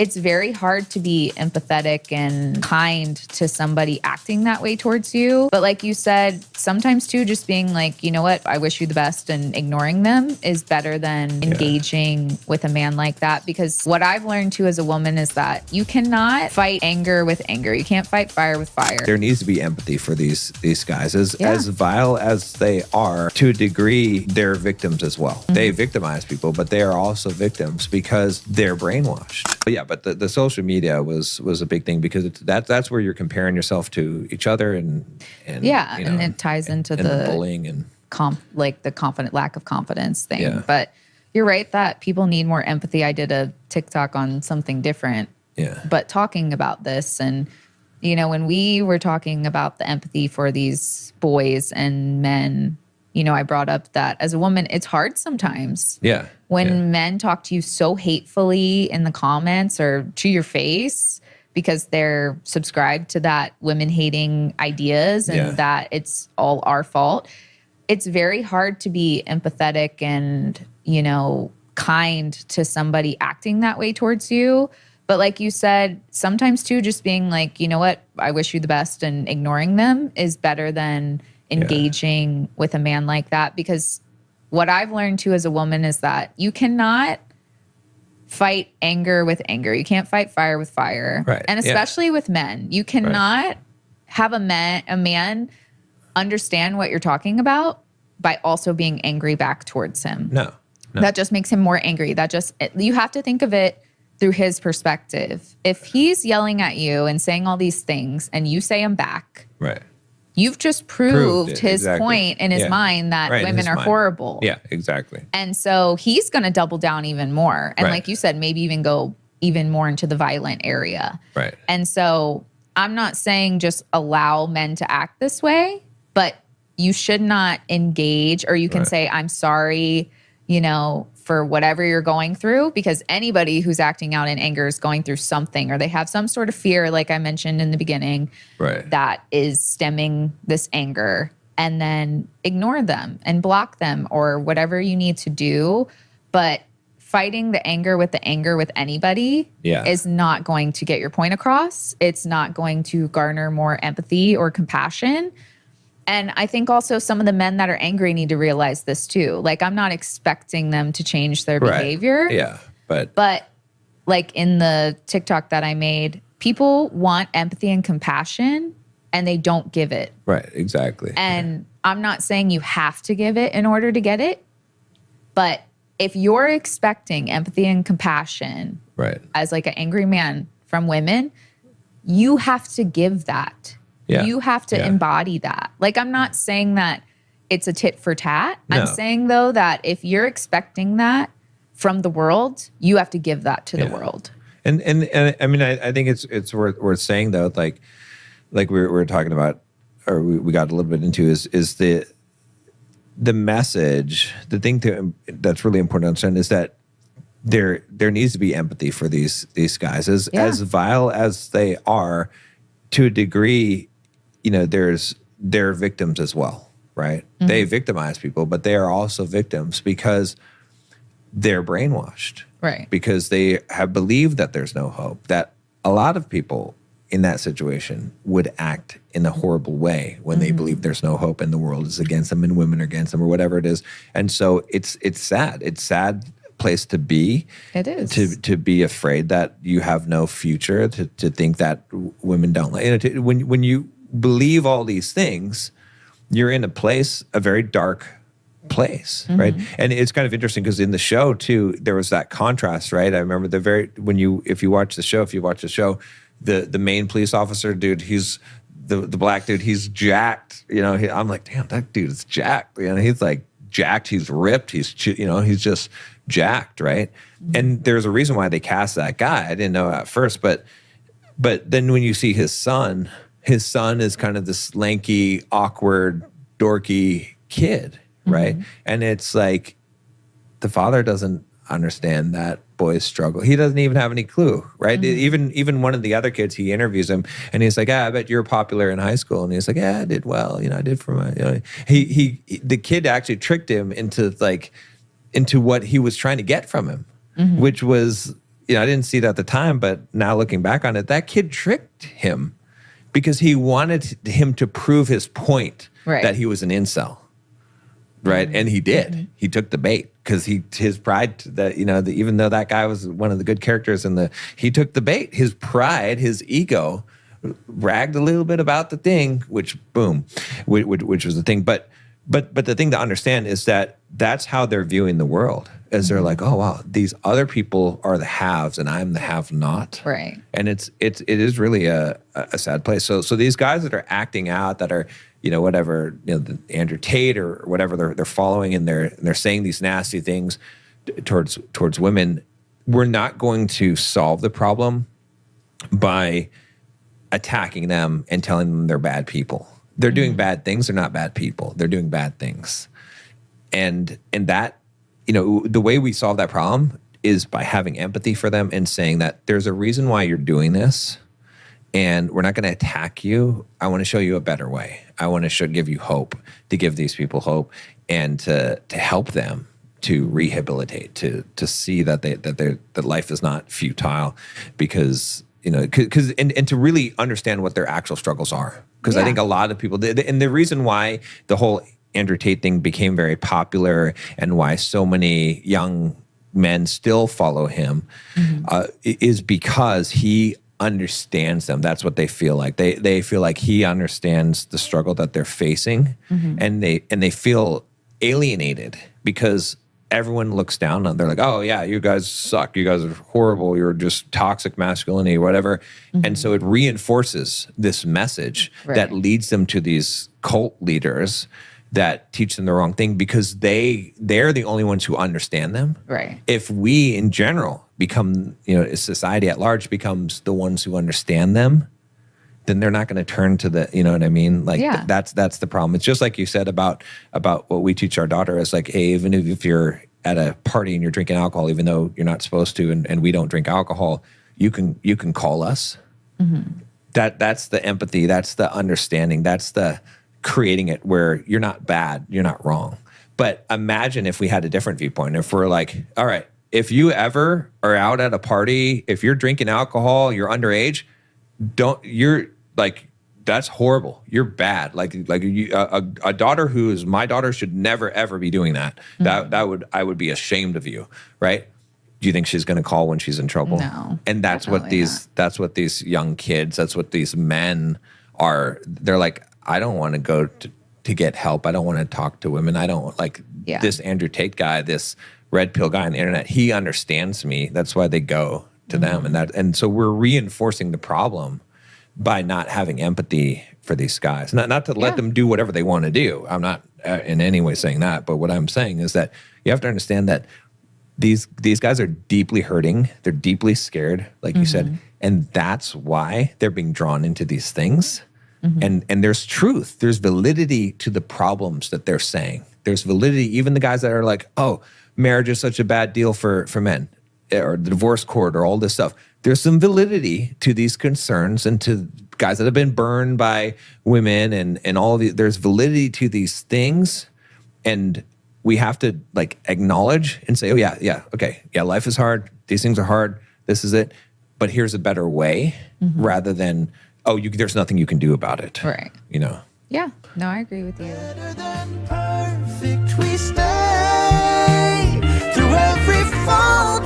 it's very hard to be empathetic and kind to somebody acting that way towards you. But like you said, sometimes too, just being like, you know what, I wish you the best and ignoring them is better than engaging with a man like that. Because what I've learned too as a woman is that you cannot fight anger with anger. You can't fight fire with fire. There needs to be empathy for these guys. As vile as they are, to a degree, they're victims as well. They victimize people, but they are also victims because they're brainwashed. But yeah, but the social media was a big thing because that's where you're comparing yourself to each other and and it ties into the bullying and the lack of confidence thing. Yeah. But you're right that people need more empathy. I did a TikTok on something different. Yeah. But talking about this and when we were talking about the empathy for these boys and men, I brought up that as a woman, it's hard sometimes. Yeah. When men talk to you so hatefully in the comments or to your face because they're subscribed to that women-hating ideas and that it's all our fault, it's very hard to be empathetic and, kind to somebody acting that way towards you. But like you said, sometimes too, just being like, you know what, I wish you the best and ignoring them is better than engaging with a man like that. Because what I've learned too as a woman is that you cannot fight anger with anger. You can't fight fire with fire. Right. And especially with men. You cannot have a man understand what you're talking about by also being angry back towards him. No. That just makes him more angry. You have to think of it through his perspective. If he's yelling at you and saying all these things and you say them back, right. You've just proved his point in his mind that women are horrible. Yeah, exactly. And so he's going to double down even more. And like you said, maybe even go even more into the violent area. Right. And so I'm not saying just allow men to act this way, but you should not engage, or you can say, I'm sorry, for whatever you're going through, because anybody who's acting out in anger is going through something, or they have some sort of fear, like I mentioned in the beginning, that is stemming this anger, and then ignore them and block them or whatever you need to do. But fighting the anger with anybody is not going to get your point across. It's not going to garner more empathy or compassion. And I think also some of the men that are angry need to realize this too. Like, I'm not expecting them to change their behavior. Yeah. But like in the TikTok that I made, people want empathy and compassion and they don't give it. Right. Exactly. And I'm not saying you have to give it in order to get it. But if you're expecting empathy and compassion as like an angry man from women, you have to give that. Yeah. You have to embody that. Like, I'm not saying that it's a tit for tat. No. I'm saying, though, that if you're expecting that from the world, you have to give that to the world. And I mean, I think it's worth saying, though, like we were talking about, or we got a little bit into, is the message, the thing that's really important to understand is that there needs to be empathy for these guys. As vile as they are, to a degree, they're victims as well, right? Mm-hmm. They victimize people, but they are also victims because they're brainwashed. Right. Because they have believed that there's no hope, that a lot of people in that situation would act in a horrible way when they believe there's no hope and the world is against them and women are against them or whatever it is. And so it's sad. It's sad place to be. It is. To be afraid that you have no future, to think that women don't like, when you believe all these things, you're in a very dark place, right? And it's kind of interesting because in the show too, there was that contrast, right? I remember if you watch the show, the main police officer dude, he's the black dude, he's jacked. I'm like, damn, that dude is jacked. He's like jacked, he's ripped, he's just jacked, right? And there's a reason why they cast that guy. I didn't know at first, but then when you see his son is kind of this lanky, awkward, dorky kid, right? And it's like the father doesn't understand that boy's struggle. He doesn't even have any clue, right? Even one of the other kids, he interviews him and he's like, I bet you're popular in high school. And he's like, I did well, I did for my, the kid actually tricked him into what he was trying to get from him, which was, I didn't see it at the time, but now looking back on it, that kid tricked him because he wanted him to prove his point that he was an incel. Right. And he did. He took the bait because his pride that, even though that guy was one of the good characters he took the bait. His pride, his ego bragged a little bit about the thing, which was the thing. But the thing to understand is that that's how they're viewing the world, is they're like, oh, wow, these other people are the haves and I'm the have not. Right. And it is really a sad place. So these guys that are acting out, that are, whatever, the Andrew Tate or whatever they're following, and they're saying these nasty things towards women, we're not going to solve the problem by attacking them and telling them they're bad people. They're doing bad things. They're not bad people. They're doing bad things. And that, the way we solve that problem is by having empathy for them and saying that there's a reason why you're doing this, and we're not going to attack you. I want to show you a better way. I want to give you hope, to give these people hope, and to help them to rehabilitate, to see that life is not futile, because and to really understand what their actual struggles are. Because I think a lot of people did, and the reason why the whole Andrew Tate thing became very popular and why so many young men still follow him is because he understands them. That's what they feel like. They feel like he understands the struggle that they're facing, and they feel alienated because everyone looks down on them. They're like, oh yeah, you guys suck. You guys are horrible. You're just toxic masculinity, whatever. And so it reinforces this message that leads them to these cult leaders that teach them the wrong thing, because they're the only ones who understand them. Right. If we in general become, society at large becomes the ones who understand them, then they're not going to turn to the, you know what I mean? Like that's the problem. It's just like you said about what we teach our daughter is like, hey, even if you're at a party and you're drinking alcohol, even though you're not supposed to, and we don't drink alcohol, you can call us. That's the empathy. That's the understanding. That's the creating it where you're not bad, you're not wrong. But imagine if we had a different viewpoint. If we're like, all right, if you ever are out at a party, if you're drinking alcohol, you're underage, you're like, that's horrible. You're bad. Like a daughter who is my daughter should never ever be doing that. I would be ashamed of you, right? Do you think she's going to call when she's in trouble? No. And that's what these young kids, that's what these men are. They're like, I don't want to go to get help. I don't want to talk to women. I don't like this Andrew Tate guy, this red pill guy on the internet. He understands me. That's why they go to them. And so we're reinforcing the problem by not having empathy for these guys. Not to let them do whatever they want to do. I'm not in any way saying that. But what I'm saying is that you have to understand that these guys are deeply hurting. They're deeply scared, like you said. And that's why they're being drawn into these things. And there's truth. There's validity to the problems that they're saying. There's validity. Even the guys that are like, oh, marriage is such a bad deal for men, or the divorce court, or all this stuff. There's some validity to these concerns, and to guys that have been burned by women and all of there's validity to these things. And we have to like acknowledge and say, oh yeah, okay. Yeah, life is hard. These things are hard. This is it. But here's a better way, rather than, there's nothing you can do about it. Right. Yeah. No, I agree with you. Better than perfect, we stay through every fall.